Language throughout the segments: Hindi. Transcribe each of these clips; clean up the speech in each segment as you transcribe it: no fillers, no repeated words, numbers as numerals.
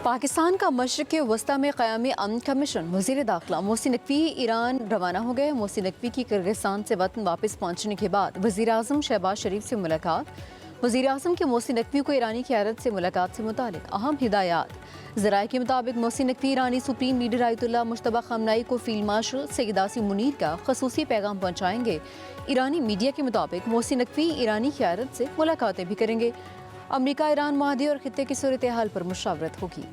पाकिस्तान का मशरक़ वस्ती में क़यामी अमन कमीशन वज़ीर दाखिला मोहसिन नकवी ईरान रवाना हो गए। मोहसिन नकवी की किर्गिस्तान से वतन वापस पहुँचने के बाद वज़ीर आज़म शहबाज शरीफ से मुलाकात। वज़ीर आज़म की मोहसिन नकवी को ईरानी क़यादत से मुलाकात से मुतालिक अहम हिदायत। ज़राए के मुताबिक मोहसिन नकवी ईरानी सुप्रीम लीडर आयतुल्लाह मुश्तबा ख़ामनेई को फील्ड मार्शल सैयद आसिम मुनीर का ख़ुसूसी पैगाम पहुँचाएंगे। ईरानी मीडिया के मुताबिक मोहसिन नकवी ईरानी क़यादत से मुलाकातें भी करेंगे। अमरीका ईरान माहदे और खित्ते की सूरत हाल पर मुशावरत होगी।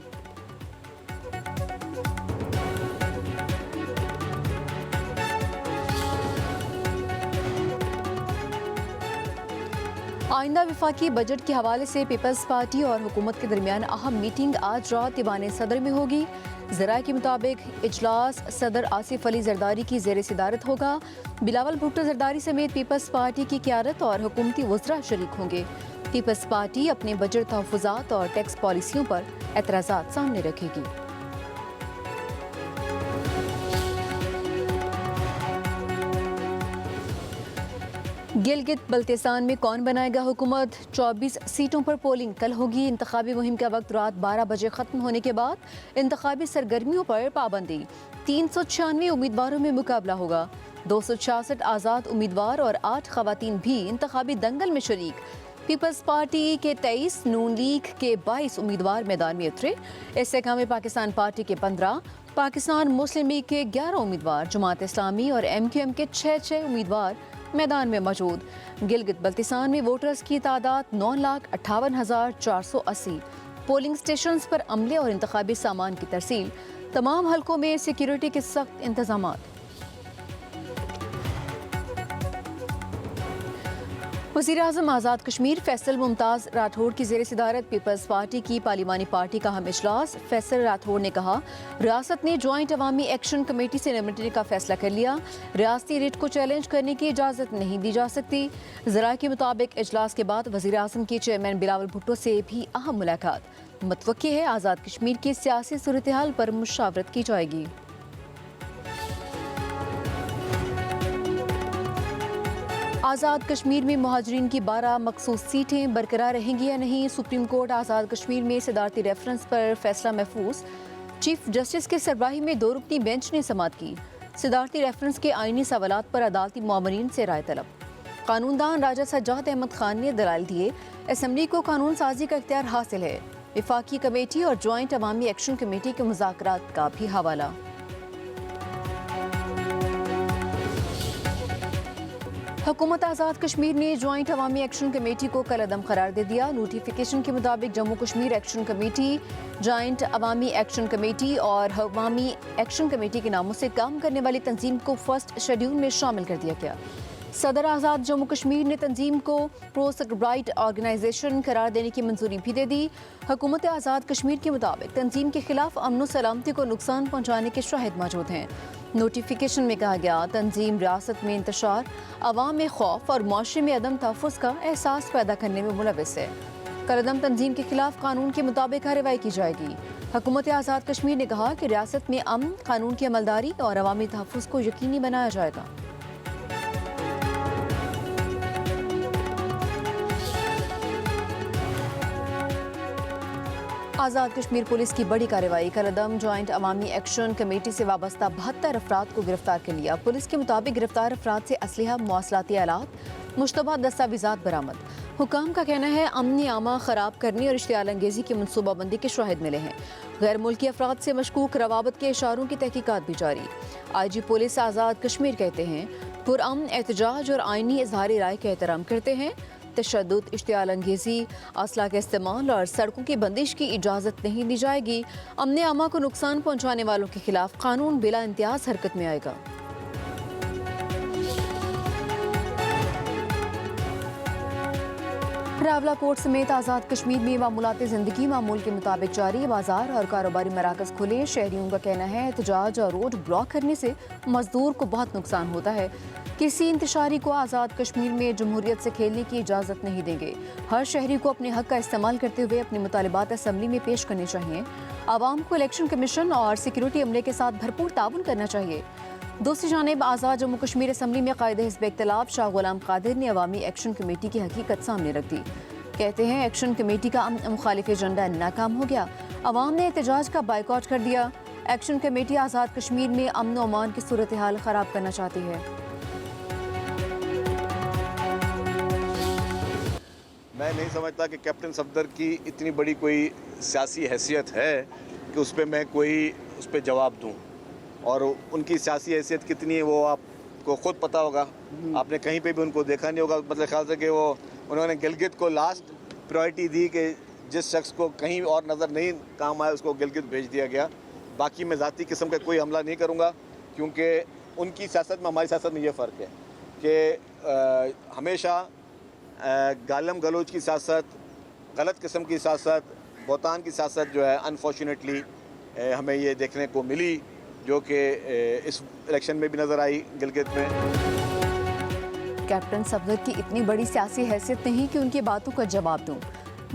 आइंदा वफाकी बजट के हवाले से पीपल्स पार्टी और हुकूमत के दरमियान अहम मीटिंग आज रात ईवान सदर में होगी। ज़राए के मुताबिक इजलास सदर आसिफ अली जरदारी की ज़ेर सदारत होगा। बिलावल भुट्टो जरदारी समेत पीपल्स पार्टी की क़यादत और हुकूमती वज़रा शरीक होंगे। पीपल्स पार्टी अपने बजट तहफ़्फ़ुज़ात और टैक्स पॉलिसियों पर एतराज़ात सामने रखेगी। गिलगित बल्तिस्तान में कौन बनाएगा हुकूमत? 24 सीटों पर पोलिंग कल होगी। इंतखाबी मुहिम का वक्त रात 12 बजे ख़त्म होने के बाद इंतखाबी सरगर्मियों पर पाबंदी। 396 उम्मीदवारों में मुकाबला होगा। 266 आज़ाद उम्मीदवार और 8 ख़वातीन भी इंतखाबी दंगल में शरीक। पीपल्स पार्टी के 23, नून लीग के 22 उम्मीदवार मैदान में उतरे। इससे कम पाकिस्तान पार्टी के 15, पाकिस्तान मुस्लिम लीग के 11 उम्मीदवार, जमात इस्लामी और MQM के 6 उम्मीदवार मैदान में मौजूद। गिलगित बल्तिस्तान में वोटर्स की तादाद 9,58,480। पोलिंग स्टेशन पर अमले और इंतखाबी सामान की तरसील। तमाम हलकों में सिक्योरिटी के सख्त इंतजामात। वज़ीर आज़म आज़ाद कश्मीर फैसल मुमताज़ राठौड़ की ज़ेर सदारत पीपल्स पार्टी की पार्लिमानी पार्टी का अहम इजलास। फैसल राठौड़ ने कहा, रियासत ने जॉइंट अवामी एक्शन कमेटी से निपटने का फैसला कर लिया। रियासती रेट को चैलेंज करने की इजाज़त नहीं दी जा सकती। ज़राए के मुताबिक इजलास के बाद वज़ीर आज़म के चेयरमैन बिलावल भुट्टो से भी अहम मुलाकात। मुतवक्की है आज़ाद कश्मीर की सियासी सूरत हाल पर मुशावरत की जाएगी। आज़ाद कश्मीर में मुहाजिरीन की 12 मखसूस सीटें बरकरार रहेंगी या नहीं? सुप्रीम कोर्ट आज़ाद कश्मीर में सदारती रेफरेंस पर फैसला महफूज। चीफ जस्टिस के सरबराही में 2 रुकनी बेंच ने समाअत की। सदारती रेफरेंस के आईनी सवालात पर अदालती मामरीन से राय तलब। कानूनदान राजा सज्जाद अहमद खान ने दलाइल दिए। असम्बली को कानून साजी का इख्तियार हासिल है। वफाकी कमेटी और जॉइंट अवामी एक्शन कमेटी के मुज़ाकरात का भी हवाला। हुकूमत आज़ाद कश्मीर ने जॉइंट अवामी एक्शन कमेटी को कल अदम करार दे दिया। नोटिफिकेशन के मुताबिक Jammu Kashmir action committee, joint Awami action committee और अवामी एक्शन कमेटी के नामों से काम करने वाली तंजीम को फर्स्ट शेड्यूल में शामिल कर दिया गया। सदर आज़ाद जम्मू कश्मीर ने तंजीम को प्रो-राइट ऑर्गेनाइजेशन करार देने की मंजूरी भी दे दी। हुकूमत आज़ाद कश्मीर के मुताबिक तंजीम के खिलाफ अमन सलामती को नुकसान पहुँचाने के शाहिद मौजूद हैं। नोटिफिकेशन में कहा गया, तंजीम रियासत में इंतशार, अवाम में खौफ और माशरे में अदम तहफ़्फ़ुज़ का एहसास पैदा करने में मुलविस है। कलअदम तंजीम के खिलाफ कानून के मुताबिक कार्रवाई की जाएगी। हुकूमत आज़ाद कश्मीर ने कहा कि रियासत में अमन, कानून की अमलदारी और अवामी तहफ़्फ़ुज़ को यकीनी बनाया जाएगा। आज़ाद कश्मीर पुलिस की बड़ी कार्रवाई। कलअदम जॉइंट अवामी एक्शन कमेटी से वाबस्ता 72 अफराद को गिरफ्तार कर लिया। पुलिस के मुताबिक गिरफ्तार अफराद से असलहा, मवासलाती आलात, मुश्तबा दस्तावेज़ात बरामद। हुकाम का कहना है अमनी आमा ख़राब करने और इश्तियाल अंगेज़ी की मनसूबाबंदी के शाहिद मिले हैं। गैर मुल्की अफराद से मशकूक रवाबत के इशारों की तहकीकात भी जारी। IG पुलिस आज़ाद कश्मीर कहते हैं, पुरअमन एहतजाज और आइनी इजहार राय का एहतराम करते हैं। तशद्दुद, इश्तियाल अंगेज़ी, असला के इस्तेमाल और सड़कों की बंदिश की इजाज़त नहीं दी जाएगी। अमन आमा को नुकसान पहुँचाने वालों के खिलाफ कानून बिला इम्तियाज हरकत में आएगा। रावलाकोट समेत आज़ाद कश्मीर में मामूलात ज़िंदगी मामूल के मुताबिक जारी। बाजार और कारोबारी मराकज़ खुले। शहरियों का कहना है एहतजाज और रोड ब्लॉक करने से मजदूर को बहुत नुकसान होता है। किसी इंतशारी को आज़ाद कश्मीर में जमहूरियत से खेलने की इजाज़त नहीं देंगे। हर शहरी को अपने हक का इस्तेमाल करते हुए अपने मुतालिबात असम्बली में पेश करने चाहिए। आवाम को इलेक्शन कमीशन और सिक्योरिटी अमले के साथ भरपूर ताउन करना चाहिए। दूसरी जानिब आज़ाद जम्मू कश्मीर असम्बली में कायदे हिज़्ब इख्तिलाफ शाह गुलाम कादिर ने अवामी एक्शन कमेटी की हकीकत सामने रख दी। कहते हैं एक्शन कमेटी का मुखालिफ एजेंडा नाकाम हो गया। अवाम ने एहतजाज का बाइकआउट कर दिया। एक्शन कमेटी आज़ाद कश्मीर में अमन और अमान की सूरत हाल ख़राब करना चाहती है। मैं नहीं समझता कि कैप्टन सफदर की इतनी बड़ी कोई सियासी हैसियत है कि उस पर मैं कोई उस पर जवाब दूं, और उनकी सियासी हैसियत कितनी है वो आपको ख़ुद पता होगा। आपने कहीं पे भी उनको देखा नहीं होगा। मतलब ख्याल से कि वो उन्होंने गिलगित को लास्ट प्रायोरिटी दी कि जिस शख्स को कहीं और नज़र नहीं काम आया उसको गिलगित भेज दिया गया। बाकी मैं ज़ाती किस्म का कोई हमला नहीं करूँगा, क्योंकि उनकी सियासत में हमारी सियासत में ये फ़र्क है कि हमेशा गालम गलोच की सियासत, गलत किस्म की सियासत, बोतान की सियासत जो है अनफॉर्चुनेटली हमें ये देखने को मिली, जो कि इस इलेक्शन में भी नज़र आई गिलगित में। कैप्टन सफदर की इतनी बड़ी सियासी हैसियत नहीं कि उनकी बातों का जवाब दूं।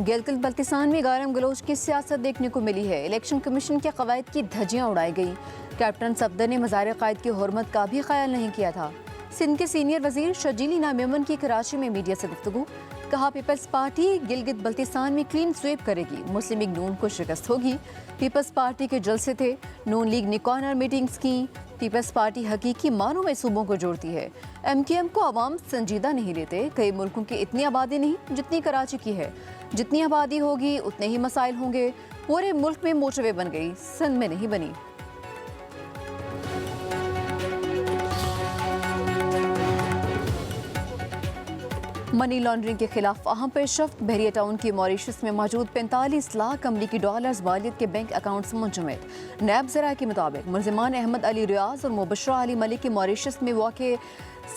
गिलगित बल्तिस्तान में गालम गलोच की सियासत देखने को मिली है। इलेक्शन कमीशन के कवायद की धज्जियां उड़ाई गई। कैप्टन सफदर ने मज़ार कायद की हुर्मत का भी ख्याल नहीं किया था। सिंध के सीनियर वजीर शजीली नामेमन की कराची में मीडिया से गुफ्तगू। कहा पीपल्स पार्टी गिलगित बल्तिस्तान में क्लीन स्वीप करेगी, मुस्लिम लीग नून को शिकस्त होगी। पीपल्स पार्टी के जलसे थे, नून लीग ने कॉर्नर मीटिंग्स की। पीपल्स पार्टी हकीकी मानों में सूबों को जोड़ती है। MKM को अवाम संजीदा नहीं लेते। कई मुल्कों की इतनी आबादी नहीं जितनी कराची की है। जितनी आबादी होगी उतने ही मसाइल होंगे। पूरे मुल्क में मोटरवे बन गई, सिंध में नहीं बनी। मनी लॉन्ड्रिंग के खिलाफ अहम पेशरफ्त। बहरिया टाउन की मॉरिशस में मौजूद 45 लाख अमरीकी डॉलर्स वालियत के बैंक अकाउंट्स मुंजमद। नैब ज़राए के मुताबिक मुलजिमान अहमद अली रियाज और मुबशरा अली मलिक के मॉरिशस में वाक़े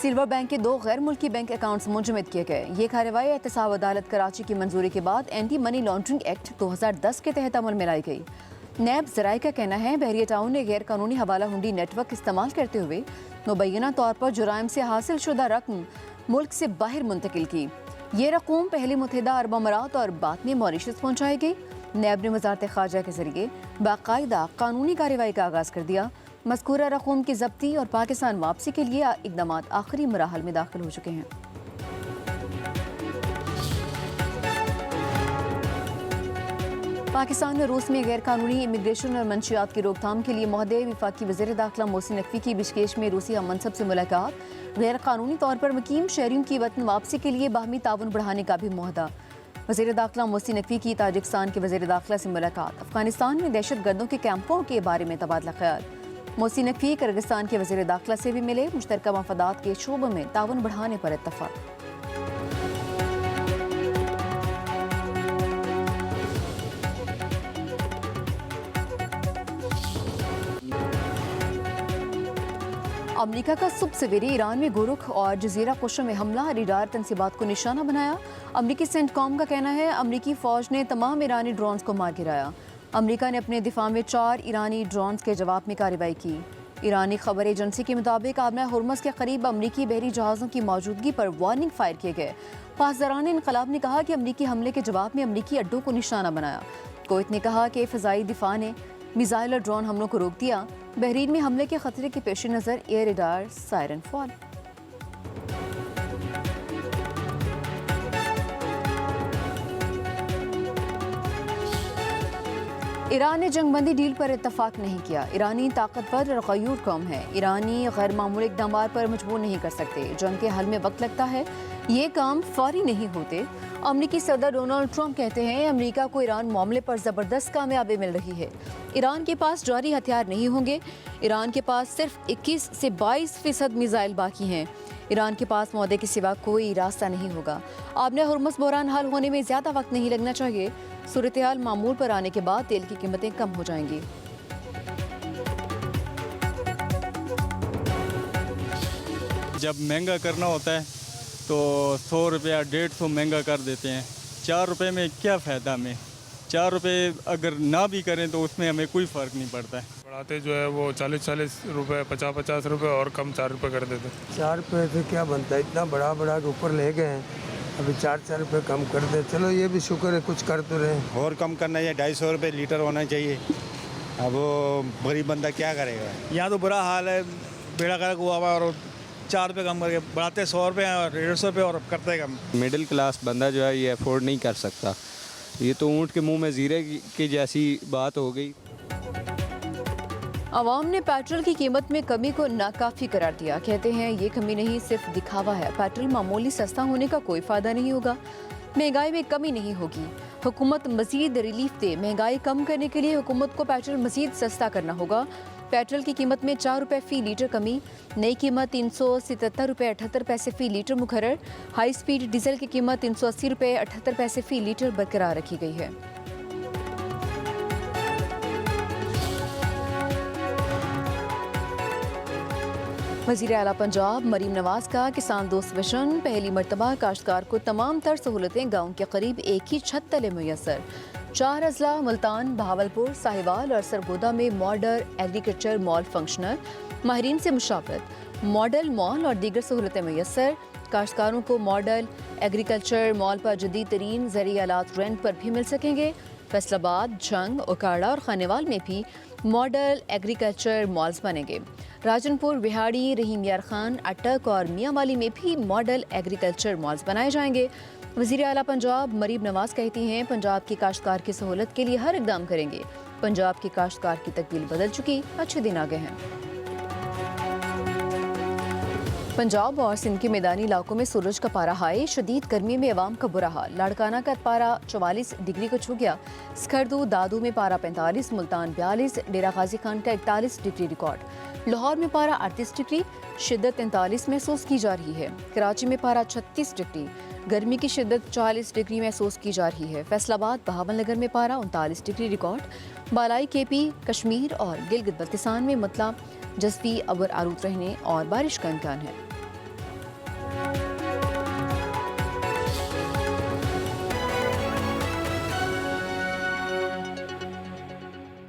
सिल्वर बैंक के 2 गैर मुल्की बैंक अकाउंट्स मुंजमद किए गए। ये कार्रवाई एहतसाब अदालत कराची की मंजूरी के बाद एंटी मनी लॉन्ड्रिंग एक्ट 2010 के तहत अमल में लाई गई। नैब ज़राए का कहना है बहरिया टाउन ने गैर कानूनी हवाला हुंडी नेटवर्क इस्तेमाल करते हुए मुबैना तौर पर जुराइम से हासिल शुदा रकम मुल्क से बाहर मुंतकिल की। ये रकूम पहले मुत्तहिदा अरब अमारात और बाद में मॉरिशस पहुँचाई गई। नैब ने वज़ारत ख़ारजा के ज़रिए बाकायदा कानूनी कार्रवाई का आगाज़ कर दिया। मज़कूरा रकूम की ज़ब्ती और पाकिस्तान वापसी के लिए इक़दाम आखिरी मराहल में दाखिल हो चुके हैं। पाकिस्तान ने रूस में गैर कानूनी इमिग्रेशन और मंशियात की रोकथाम के लिए मुहदे वफाकी वज़ीर दाखिला मोहसिन नकवी की बिशकेश में रूसी हम मनसब से मुलाकात। गैर कानूनी तौर पर मुकीम शहरियों की वतन वापसी के लिए बाहमी ताउन बढ़ाने का भी मुहदा। वज़ीर दाखिला मोहसिन नकवी की ताजिकिस्तान के वज़ीर दाखिला से मुलाकात। अफगानिस्तान में दहशत गर्दों के कैंपों के बारे में तबादला ख्याल। मोहसिन नकवी किर्गिस्तान के वज़ीर दाखिला से भी मिले। मुश्तरका मफादात के शोबों में ताउन बढ़ाने पर इत्तफाक। अमेरिका का सुबह सवेरे ईरान में गुरुख और जजीरा कोशा में हमला रेडार तनसीबात को निशाना बनाया। अमरीकी सेंटकॉम का कहना है अमरीकी फ़ौज ने तमाम ईरानी ड्रोन्स को मार गिराया। अमरीका ने अपने दिफा में 4 ईरानी ड्रोन्स के जवाब में कार्रवाई की। ईरानी खबर एजेंसी के मुताबिक आबना हुर्मुज़ के करीब अमरीकी बहरी जहाज़ों की मौजूदगी पर वार्निंग फायर किए गए। पासदारान इनकलाब ने कहा कि अमरीकी हमले के जवाब में अमरीकी अड्डों को निशाना बनाया। कुवैत ने कहा कि फ़िज़ाई दिफा ने मिसाइल और ड्रोन हमलों को रोक दिया। बहरीन में हमले के खतरे के पेश नज़र air radar siren fall. Iran ने जंगबंदी डील पर इत्तफाक नहीं किया। ईरानी ताकतवर और गयूर कौम है। ईरानी गैर मामूली इक़दामात पर मजबूर नहीं कर सकते। जंग के हल में वक्त लगता है, ये काम फौरी नहीं होते। अमरीकी सदर डोनाल्ड ट्रंप कहते हैं अमरीका को ईरान मामले पर ज़बरदस्त कामयाबी मिल रही है। ईरान के पास जौहरी हथियार नहीं होंगे। ईरान के पास सिर्फ 21 से 22% मिसाइल बाकी हैं। ईरान के पास मौदे के सिवा कोई रास्ता नहीं होगा। आबना हुर्मुज़ बहरान हल होने में ज़्यादा वक्त नहीं लगना चाहिए। सूरत हाल मामूल पर आने के बाद तेल की कीमतें कम हो जाएंगी। जब महंगा करना होता है तो 100 रुपया 150 महंगा कर देते हैं। 4 रुपये में क्या फ़ायदा हमें। 4 रुपये अगर ना भी करें तो उसमें हमें कोई फ़र्क नहीं पड़ता है। बढ़ाते जो है वो 40-40 रुपये 50-50 रुपये और कम 4 रुपये कर देते। 4 रुपये से क्या बनता है, इतना बड़ा के ऊपर ले गए हैं। अभी 4 रुपये कम कर दे, चलो ये भी शुक्र है कुछ कर तो रहे। और कम करना चाहिए, 250 रुपये लीटर होना चाहिए। अब वो गरीब बंदा क्या करेगा। यहाँ तो बुरा हाल है, बेड़ा गर्क हुआ हुआ और 4 रुपये कम करके बढ़ाते 100 रुपये और 150 रुपये और करते कम। मिडिल क्लास बंदा जो है ये अफोर्ड नहीं कर सकता। ये तो ऊँट के मुंह में जीरे की जैसी बात हो गई। अवाम ने पेट्रोल की कीमत में कमी को नाकाफी करार दिया। कहते हैं ये कमी नहीं, सिर्फ दिखावा है। पेट्रोल मामूली सस्ता होने का कोई फायदा नहीं होगा, महंगाई में कमी नहीं होगी। हुकूमत मजीद रिलीफ दे। महंगाई कम करने के लिए हुकूमत को पेट्रोल मजीद सस्ता करना होगा। पेट्रोल की कीमत में 4 रुपये फ़ी लीटर कमी। नई कीमत 377 रुपये 78 पैसे फ़ी लीटर मुकर्रर। हाई स्पीड डीजल की कीमत 380 रुपये 78 पैसे फ़ी लीटर बरकरार रखी गई है। वज़ीर आला पंजाब मरीम नवाज का किसान दोस्त विजन। पहली मरतबा काश्तकार को तमाम तर सहूलतें गाँव के करीब एक ही छत तले मुयसर। 4 अजला मुल्तान, बहावलपुर, साहिवाल और सरगोदा में मॉडल एग्रीकल्चर मॉल फंक्शनल। माहिरीन से मुशावरत। मॉडल मॉल और दीगर सहूलतें मुयसर। काश्तकारों को मॉडल एग्रीकल्चर मॉल पर जदीद तरीन ज़रूरी आलात रेंट पर भी मिल सकेंगे। फैसलाबाद, जंग, उकाड़ा और खानेवाल में भी मॉडल एग्रीकल्चर मॉल्स बनेंगे। राजनपुर, बिहाड़ी, रहीम यार खान, अटक और मियांवाली में भी मॉडल एग्रीकल्चर मॉल्स बनाए जाएंगे। वज़ीर आला पंजाब मरीम नवाज कहती हैं पंजाब की काश्तकार की सहूलत के लिए हर इकदाम करेंगे। पंजाब की काश्तकार की तकदीर बदल चुकी, अच्छे दिन आ गए हैं। पंजाब और सिंध के मैदानी इलाकों में सूरज का पारा हाई। शदीद गर्मी में अवाम का बुरा हाल। लाड़काना का पारा 44 डिग्री को छू गया। स्खरदू दादू में पारा 45, मुल्तान 42, डेरा गाजी खान का 41 डिग्री रिकॉर्ड। लाहौर में पारा 38 डिग्री, शिद्दत 43 महसूस की जा रही है। कराची में पारा 36 डिग्री, गर्मी की शिद्दत 40 डिग्री महसूस की जा रही है। फैसलाबाद, बहावलनगर में पारा 39 डिग्री रिकॉर्ड। बालाई, केपी, कश्मीर और गिलगित बल्तिस्तान में मतला जज़वी अबर आरूद रहने और बारिश का इम्कान है।